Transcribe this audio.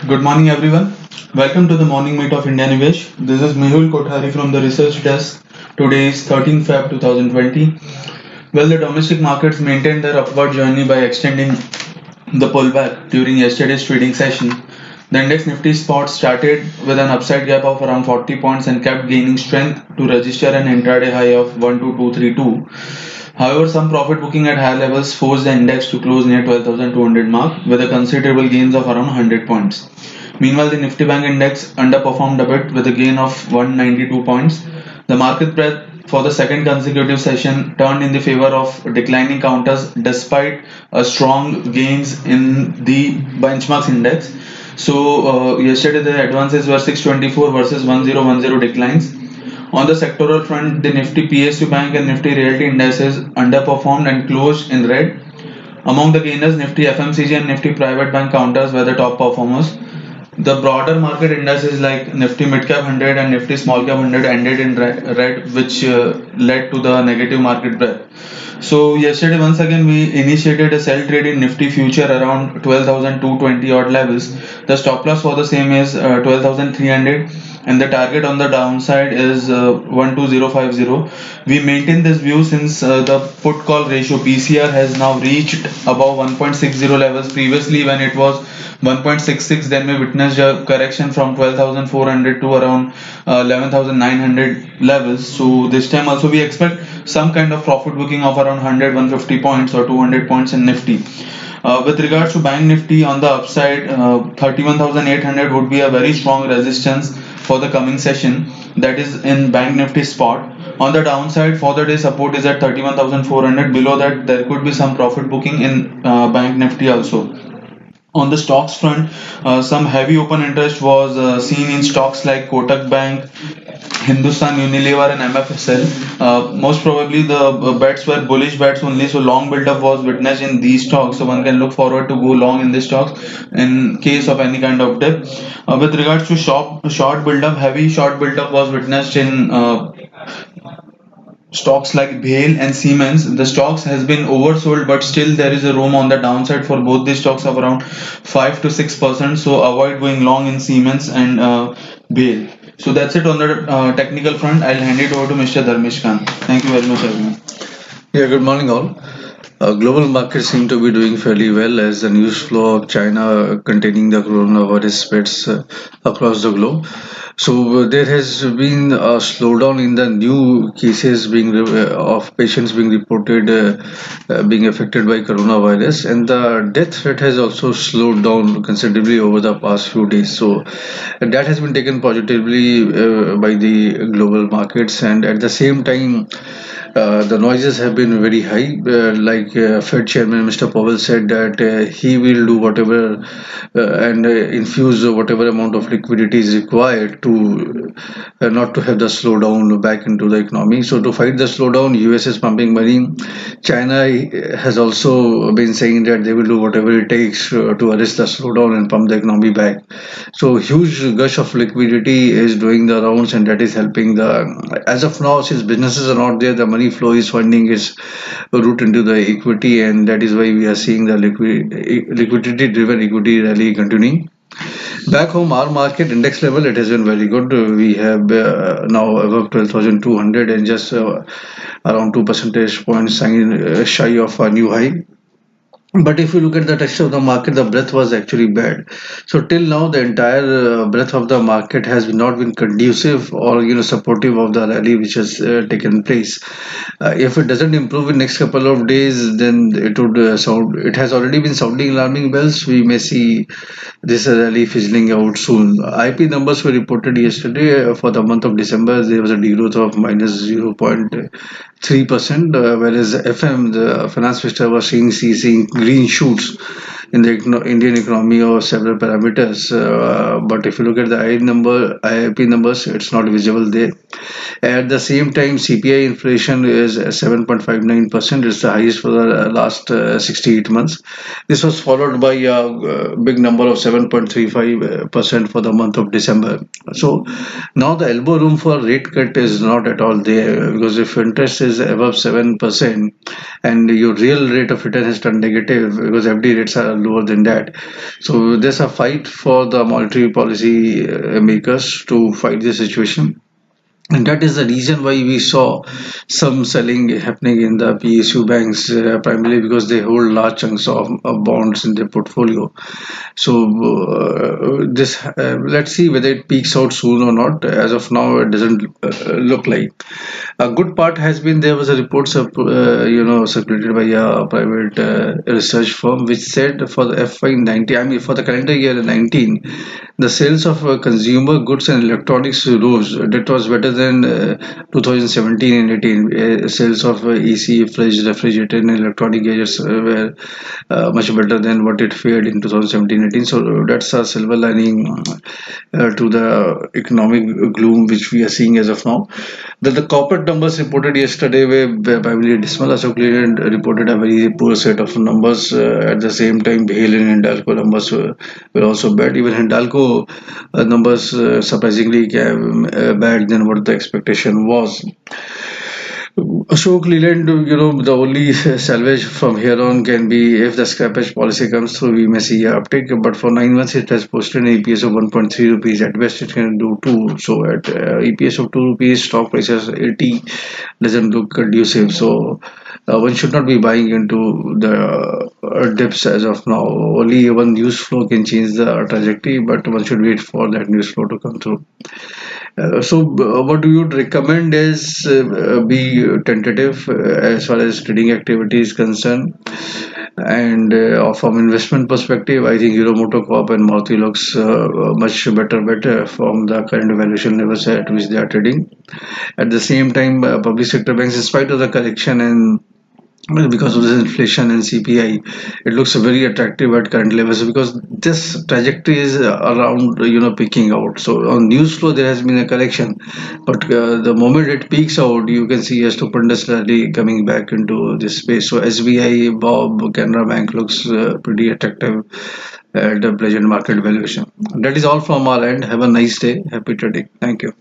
Good morning, everyone. Welcome to the morning meet of IndiaNivesh. This is Mehul Kothari from the research desk. Today is 13 Feb 2020. Well, the domestic markets maintained their upward journey by extending the pullback during yesterday's trading session. The index Nifty spot started with an upside gap of around 40 points and kept gaining strength to register an intraday high of 12232. However, some profit booking at higher levels forced the index to close near 12,200 mark with a considerable gains of around 100 points. Meanwhile, the Nifty Bank Index underperformed a bit with a gain of 192 points. The market breadth for the second consecutive session turned in the favor of declining counters despite a strong gains in the benchmarks index. Yesterday the advances were 624 versus 1010 declines. On the sectoral front, the Nifty PSU Bank and Nifty Realty indices underperformed and closed in red. Among the gainers, Nifty FMCG and Nifty Private Bank counters were the top performers. The broader market indices like Nifty Midcap 100 and Nifty Small Cap 100 ended in red, which led to the negative market breadth. So yesterday once again we initiated a sell trade in Nifty future around 12,220 odd levels. The stop loss for the same is 12,300 and the target on the downside is 12050. We maintain this view since the put call ratio PCR has now reached above 1.60 levels. Previously when it was 1.66, then we witnessed a correction from 12,400 to around 11,900 levels. So this time also we expect some kind of profit booking of around 100 150 points or 200 points in Nifty. With regards to Bank Nifty on the upside, 31,800 would be a very strong resistance for the coming session, that is in Bank Nifty spot. On the downside for the day, support is at 31,400. Below that there could be some profit booking in Bank Nifty also. On the stocks front, some heavy open interest was seen in stocks like Kotak Bank, Hindustan Unilever and MFSL. Most probably the bets were bullish bets only, so long build-up was witnessed in these stocks. So one can look forward to go long in these stocks in case of any kind of dip. With regards to short build-up, heavy short build-up was witnessed in stocks like BHEL and Siemens. The stocks has been oversold, but still there is a room on the downside for both these stocks of around 5 to 6%. So avoid going long in Siemens and BHEL. So that's it on the technical front. I'll hand it over to Mr. Dharmesh Kant. Thank you very much, everyone. Yeah, good morning all. Global markets seem to be doing fairly well as the news flow of China containing the coronavirus spreads across the globe. So there has been a slowdown in the new cases of patients being reported being affected by coronavirus, and the death rate has also slowed down considerably over the past few days. So that has been taken positively by the global markets, and at the same time the noises have been very high. Fed Chairman Mr. Powell said that he will do whatever and infuse whatever amount of liquidity is required to not to have the slowdown back into the economy. So to fight the slowdown, US is pumping money. China has also been saying that they will do whatever it takes to arrest the slowdown and pump the economy back. So huge gush of liquidity is doing the rounds, and that is helping the. As of now, since businesses are not there, the money flow is funding its route into the equity, and that is why we are seeing the liquidity driven equity rally continuing. Back home, our market index level, it has been very good. We have now above 12,200 and just around 2 percentage points shy of a new high. But if you look at the texture of the market, the breadth was actually bad. So till now, the entire breadth of the market has not been conducive or supportive of the rally which has taken place. If it doesn't improve in next couple of days, then it would sound. It has already been sounding alarming bells. We may see this rally fizzling out soon. IP numbers were reported yesterday for the month of December. There was a degrowth of minus 0.3%, whereas FM, the finance minister, was seeing green shoots in the Indian economy or several parameters. But if you look at the IIP numbers, it's not visible there. At the same time, CPI inflation is 7.59%. It's the highest for the last 68 months. This was followed by a big number of 7.35% for the month of December. So now the elbow room for rate cut is not at all there, because if interest is above 7% and your real rate of return has turned negative because FD rates are lower than that. So there's a fight for the monetary policy makers to fight this situation. And that is the reason why we saw some selling happening in the PSU banks, primarily because they hold large chunks of bonds in their portfolio. So this let's see whether it peaks out soon or not. As of now, it doesn't look like. A good part has been there was a report circulated by a private research firm which said for the FY19, I mean for the calendar year 19, the sales of consumer goods and electronics rose. That was better than 2017 and 18. Sales of EC, fridge, refrigerator, and electronic gadgets were much better than what it fared in 2017-18. So that's a silver lining to the economic gloom which we are seeing as of now. The corporate numbers reported yesterday were primarily dismal. Ashok Leyland reported a very poor set of numbers. At the same time, BHEL and Hindalco numbers were also bad. Even Hindalco numbers surprisingly came bad than what the expectation was. Ashok Leland, the only salvage from here on can be if the scrappage policy comes through, we may see a uptick. But for 9 months, it has posted an EPS of 1.3 rupees. At best, it can do 2. So at EPS of 2 rupees, stock prices 80 doesn't look conducive. So one should not be buying into the dips as of now. Only one news flow can change the trajectory, but one should wait for that news flow to come through. What you would recommend is be tentative as far as trading activity is concerned. And from investment perspective, I think Hero MotoCorp and Maruti looks much better from the current valuation levels at which they are trading. At the same time, public sector banks, in spite of the correction and well, because of this inflation and CPI, it looks very attractive at current levels because this trajectory is around peaking out. So on news flow there has been a correction, but the moment it peaks out, you can see a stupendous rally coming back into this space. So SBI, Bob, Canara Bank looks pretty attractive at a pleasant market valuation. That is all from our end. Have a nice day. Happy trading. Thank you.